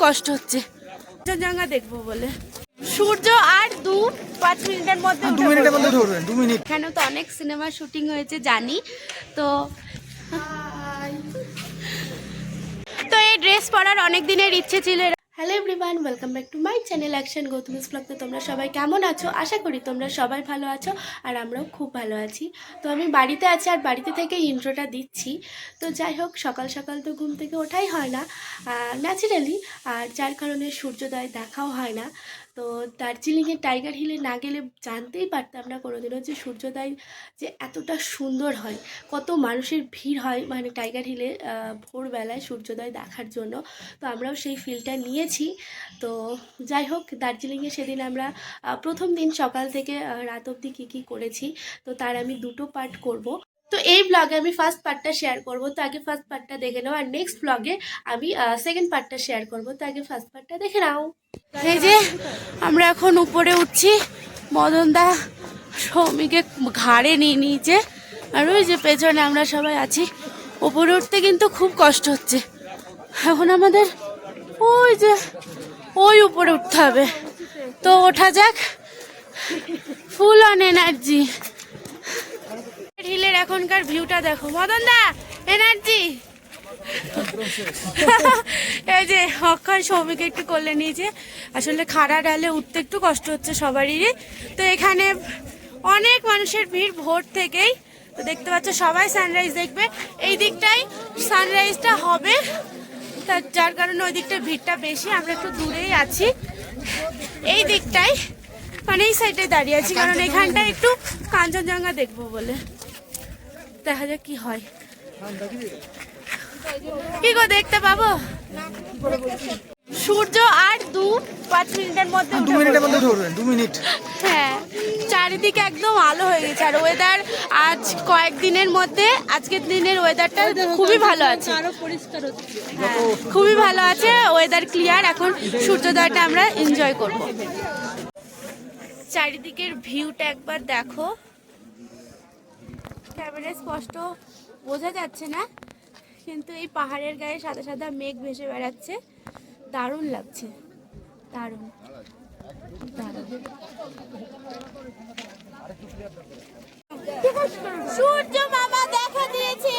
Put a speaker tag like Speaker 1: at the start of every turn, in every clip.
Speaker 1: কষ্ট হচ্ছে কাঞ্চনজঙ্ঘা দেখবো বলে। সূর্য আর 2-5 মিনিটের মধ্যে
Speaker 2: 2 মিনিটের মধ্যে উঠবে 2 মিনিট।
Speaker 1: এখানেও তো অনেক সিনেমা শুটিং হয়েছে জানি তো। তো এই ড্রেস পরার অনেক দিনের ইচ্ছে ছিল। Hello everyone, welcome back to my channel action Gautami's blog. তো তোমরা সবাই কেমন আছো? আশা করি তোমরা সবাই ভালো আছো আর আমরাও খুব ভালো আছি। তো আমি বাড়িতে আছি আর বাড়িতে থেকে ইন্ট্রোটা দিচ্ছি। তো যাই হোক, সকাল সকাল তো ঘুম থেকে ওঠাই হয় না ন্যাচারালি, আর যার কারণে সূর্যোদয় দেখাও হয় না। তো দার্জিলিংয়ের টাইগার হিলে না গেলে জানতেই পারতাম না কোনোদিনও যে সূর্যোদয় যে এতটা সুন্দর হয়, কত মানুষের ভিড় হয় মানে টাইগার হিলে ভোরবেলায় সূর্যোদয় দেখার জন্য। তো আমরাও সেই ফিলটা নিয়েছি। তো যাই হোক, দার্জিলিংয়ে সেদিন আমরা প্রথম দিন সকাল থেকে রাত অবধি কী করেছি তো তার আমি 2টো পার্ট করব। তো এই ব্লগে আমি ফার্স্ট পার্টটা শেয়ার করব, তো আগে ফার্স্ট পার্টটা দেখে নাও, আর নেক্সট ব্লগে আমি সেকেন্ড পার্টটা শেয়ার করব, তো আগে ফার্স্ট পার্টটা দেখে নাও। এই যে আমরা এখন উপরে উঠছি, মদনদা সৌমিকে ঘাড়ে নিয়ে নিয়েছে আর ওই যে পেছনে আমরা সবাই আছি। উপরে উঠতে কিন্তু খুব কষ্ট হচ্ছে। এখন আমাদের ওই যে ওই উপরে উঠতে হবে, তো ওঠা যাক। Full on energy. হিলের এখনকার ভিউটা দেখো মদনদা, এনার্জি। এই যে অক্ষয় সৌমিকে একটু কোলে নিয়েছে, আসলে খাড়া ডালে উঠতে একটু কষ্ট হচ্ছে সবারই। তো এখানে অনেক মানুষের ভিড় ভোর থেকেই। তো দেখতে পাচ্ছ সবাই সানরাইজ দেখবে, এই দিকটাই সানরাইজটা হবে, তার যার কারণে ওই দিকটা ভিড়টা বেশি। আমরা একটু দূরেই আছি, এই দিকটায় মানে এই সাইডে দাঁড়িয়ে আছি, কারণ এখানটায় একটু কাঞ্চনজঙ্ঘা দেখবো বলে। দেখা যাক কি হয়, কি গো দেখতে পাবো সূর্য আর 2-5 মিনিটের মধ্যে
Speaker 2: 2 মিনিটের মধ্যে উঠবে 2 মিনিট।
Speaker 1: হ্যাঁ, চারিদিকে একদম আলো হয়ে গেছে আর ওয়েদার আজ কয়েকদিনের মধ্যে আজকের দিনের ওয়েদারটা খুবই ভালো আছে, খুবই ভালো আছে, ওয়েদার ক্লিয়ার। এখন সূর্যোদয়টা আমরা এনজয় করব। চারিদিকের ভিউটা একবার দেখো, ক্যামেরায় স্পষ্ট বোঝা যাচ্ছে না, কিন্তু এই পাহাড়ের গায়ে সাদা সাদা মেঘ ভেসে বেড়াচ্ছে, দারুণ লাগছে, দারুণ দারুণ। সূর্য মামা দেখা দিয়েছে,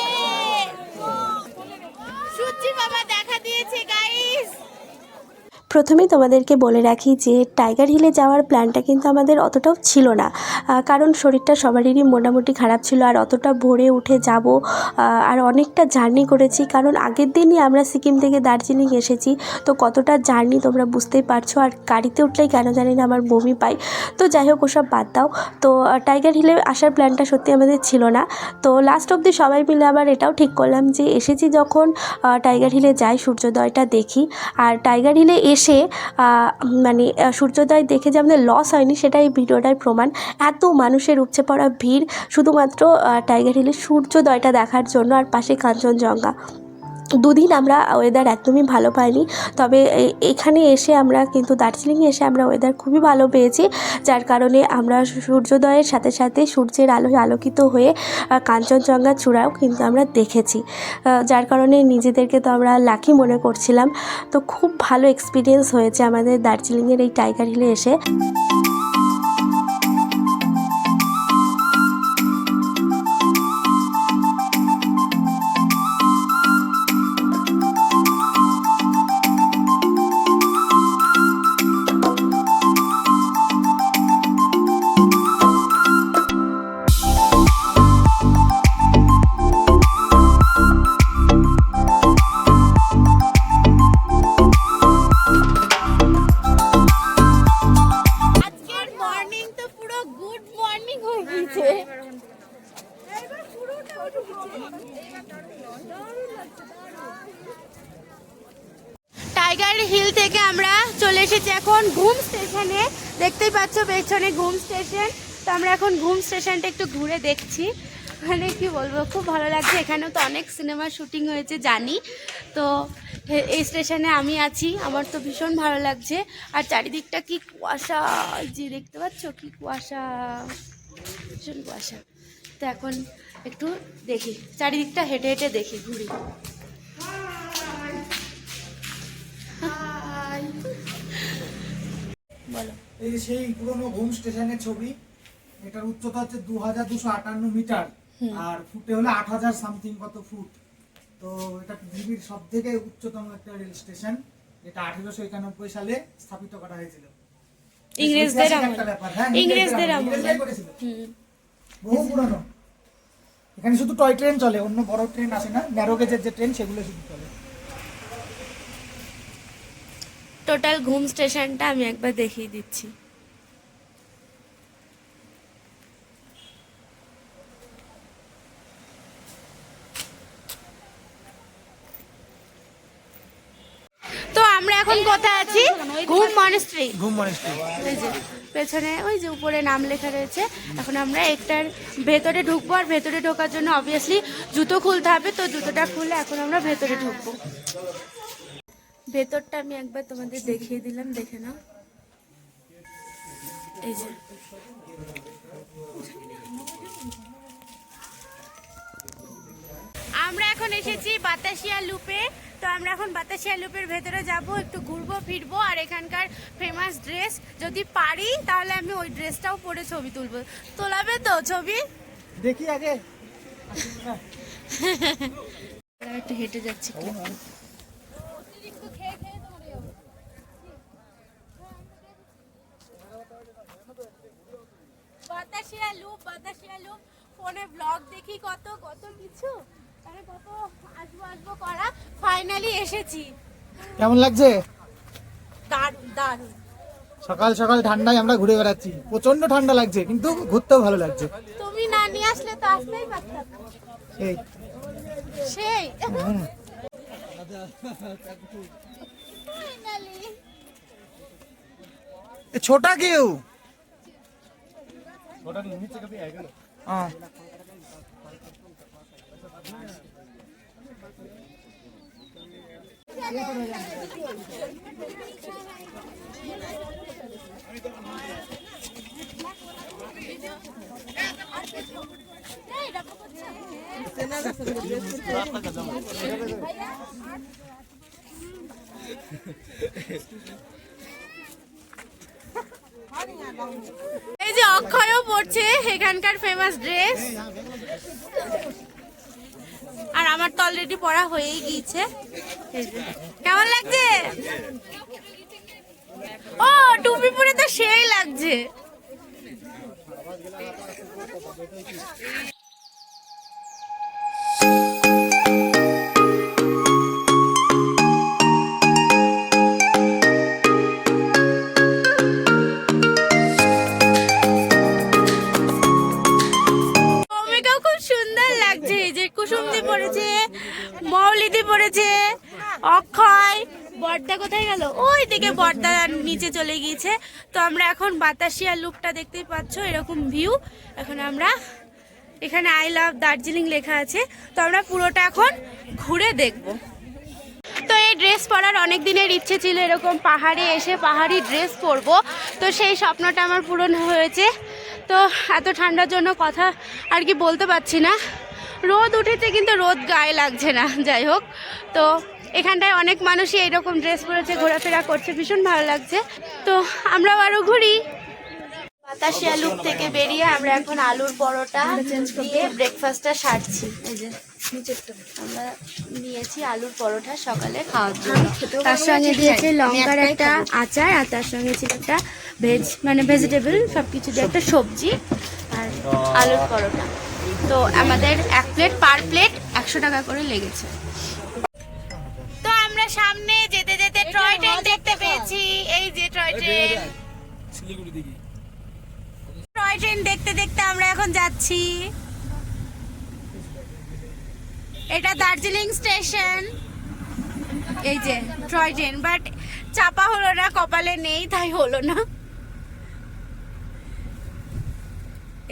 Speaker 1: সূর্য মামা দেখা দিয়েছে গাইস।
Speaker 3: প্রথমেই তোমাদেরকে বলে রাখি যে টাইগার হিলে যাওয়ার প্ল্যানটা কিন্তু আমাদের অতটাও ছিল না, কারণ শরীরটা সবারই মোটামুটি খারাপ ছিল, আর অতটা ভোরে উঠে যাব আর অনেকটা জার্নি করেছি, কারণ আগের দিনই আমরা সিকিম থেকে দার্জিলিং এসেছি। তো কতটা জার্নি তোমরা বুঝতেই পারছো, আর গাড়িতে উঠলেই কেন জানি না আমার বমি পাই। তো যাই হোক, ওসব বাদ দাও। তো টাইগার হিলে আসার প্ল্যানটা সত্যি আমাদের ছিল না। তো লাস্ট অবধি সবাই মিলে আবার এটাও ঠিক করলাম যে এসেছি যখন টাইগার হিলে যাই, সূর্যোদয়টা দেখি। আর টাইগার হিলে এসে মানে সূর্যোদয় দেখে যে আমাদের লস হয়নি সেটা এই ভিডিওটাই প্রমাণ। এত মানুষের উপচে পড়া ভিড় শুধুমাত্র টাইগার হিলের সূর্যোদয়টা দেখার জন্য, আর পাশে কাঞ্চনজঙ্ঘা। 2 দিন আমরা ওয়েদার একদমই ভালো পাইনি, তবে এখানে এসে আমরা কিন্তু দার্জিলিংয়ে এসে আমরা ওয়েদার খুবই ভালো পেয়েছি, যার কারণে আমরা সূর্যোদয়ের সাথে সাথে সূর্যের আলোয় আলোকিত হয়ে কাঞ্চনজঙ্ঘার চূড়াও কিন্তু আমরা দেখেছি, যার কারণে নিজেদেরকে তো আমরা লাকি মনে করছিলাম। তো খুব ভালো এক্সপিরিয়েন্স হয়েছে আমাদের দার্জিলিংয়ের এই টাইগার হিলে এসে।
Speaker 1: টাইগার হিল থেকে আমরা চলে এসেছি এখন ঘুম স্টেশনে, দেখতেই পাচ্ছ পেছনে ঘুম স্টেশন। তো আমরা এখন ঘুম স্টেশনটা একটু ঘুরে দেখছি, মানে কি বলবো, খুব ভালো লাগছে। এখানেও তো অনেক সিনেমার শুটিং হয়েছে জানি। তো এই স্টেশনে আমি আছি, আমার তো ভীষণ ভালো লাগছে। আর চারিদিকটা কি কুয়াশা, যে দেখতে পাচ্ছ কি কুয়াশা, ভীষণ কুয়াশা। তো এখন একটু দেখি চারিদিকটা, হেঁটে হেঁটে দেখি, ঘুরি। বলো।
Speaker 2: এই যে সেই পুরনো ঘুম স্টেশনের ছবি। এটার উচ্চতা হচ্ছে 2258 মিটার আর ফুটে হলো 8000 সামথিং কত ফুট। তো এটা পৃথিবীর সব থেকে উচ্চতম একটা রেল স্টেশন, যেটা 1891 সালে স্থাপিত করা হয়েছিল।
Speaker 1: ইংরেজদের
Speaker 2: ঐতিহাসিক
Speaker 1: আমল।
Speaker 2: একটা ব্যাপার, হ্যাঁ,
Speaker 1: ইংরেজদের আমল।
Speaker 2: ইংরেজরাই করেছিল। বহু পুরনো। এখানে শুধু টয় ট্রেন চলে, অন্য বড় ট্রেন আসে না। ন্যারো গেজের যে ট্রেন সেগুলো শুধু চলে।
Speaker 1: টোটাল ঘুম স্টেশনটা আমি একবার দেখিয়ে দিচ্ছি। তো আমরা এখন কোথায় আছি? ঘুম মনেস্ট্রি।
Speaker 2: ঘুম মনেস্ট্রি।
Speaker 1: এই যে পেছনে ওই যে উপরে নাম লেখা রয়েছে। এখন আমরা একটার ভেতরে ঢুকবো, আর ভেতরে ঢোকার জন্য অবভিয়াসলি জুতো খুলতে হবে। তো জুতোটা খুলে এখন আমরা ভেতরে ঢুকবো। ভেতরটা আমি একবার তোমাদের দেখিয়ে দিলাম, দেখে নাও। এই যে আমরা এখন এসেছি বাতাসিয়া লুপে। তো আমরা এখন বাতাসিয়া লুপের ভেতরে যাব, একটু ঘুরবো ফিরবো, আর এখানকার ফেমাস ড্রেস যদি পারি তাহলে আমি ওই ড্রেসটাও পরে ছবি তুলবো। তোলাবে তো ছবি?
Speaker 2: দেখি আগে।
Speaker 1: একটু হেঁটে যাচ্ছি। Batasia loop, Batasia loop. ফোনে ব্লগ দেখি কত কত কিছু, আরে কত আসবো করা, ফাইনালি এসেছি।
Speaker 2: কেমন লাগছে?
Speaker 1: দারুণ দারুণ।
Speaker 2: সকাল সকাল ঠান্ডায় আমরা ঘুরে বেড়াচ্ছি। প্রচন্ড ঠান্ডা লাগছে, কিন্তু ঘুরতেও ভালো লাগছে।
Speaker 1: তুমি না নিয়ে আসলে তো আসতেই পারতাম।
Speaker 2: এই
Speaker 1: সেই
Speaker 2: হুম।
Speaker 1: ফাইনালি।
Speaker 2: এ ছোটা কেউ हाँ।
Speaker 1: এই যে অক্ষয়ও পড়ছে এখানকার ফেমাস ড্রেস, আর আমার তো অলরেডি পড়া হয়েই গিয়েছে। কেমন লাগছে? ও টুপি পরে তো সেই লাগছে। কুসুমদি পড়েছে, মৌলিদি পড়েছে, অক্ষয়। বর্দা কোথায় গেল? ওই দিকে বর্দা নিচে চলে গিয়েছে। তো আমরা এখন বাতাসিয়া লুপটা দেখতেই পাচ্ছ, এরকম ভিউ। এখন আমরা এখানে আই লাভ দার্জিলিং লেখা আছে, তো আমরা পুরোটা এখন ঘুরে দেখব। তো এই ড্রেস পরার অনেক দিনের ইচ্ছে ছিল, এরকম পাহাড়ে এসে পাহাড়ি ড্রেস পরবো। তো সেই স্বপ্নটা আমার পূরণ হয়েছে। তো এত ঠান্ডার জন্য কথা আর কি বলতে পারছি না। রোদ উঠেছে কিন্তু রোদ গায়ে লাগছে না। যাই হোক, তো এখানটায় অনেক মানুষই এইরকম ড্রেস পরেছে, ঘোরাফেরা করছে, ভীষণ ভালো লাগছে। তো আমরাও আরও ঘুরি। বাতাসিয়া লুপ থেকে বেরিয়ে আমরা এখন আলুর পরোটা দিয়ে ব্রেকফাস্টটা সারছি। এই যে আমরা নিয়েছি আলুর পরোটা সকালে খাওয়ার জন্য। তার সঙ্গে দিয়েছে লঙ্কার একটা আচার, আর তার সঙ্গে ছিল একটা ভেজ মানে ভেজিটেবল সব কিছু দিয়ে একটা সবজি আর আলুর পরোটা। তো আমাদের এক প্লেট পার প্লেট 100 টাকা করে লেগেছে। তো আমরা সামনে যেতে যেতে টয় ট্রেন দেখতে পেয়েছি। এই যে টয় ট্রেন, টয় ট্রেন দেখতে দেখতে আমরা এখন যাচ্ছি। এটা দার্জিলিং স্টেশন। এই যে টয় ট্রেন, বাট চাপা হলো না, কপালে নেই তাই হলো না।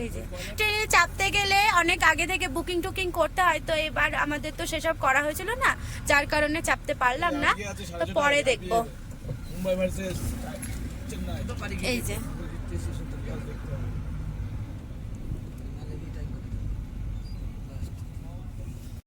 Speaker 1: এই যে ট্রেনে চাপতে গেলে অনেক আগে থেকে বুকিং টুকিং করতে হয়, তো এবার আমাদের তো সেসব করা হয়েছিল না, যার কারণে চাপতে পারলাম না। তো পরে দেখবো। এই যে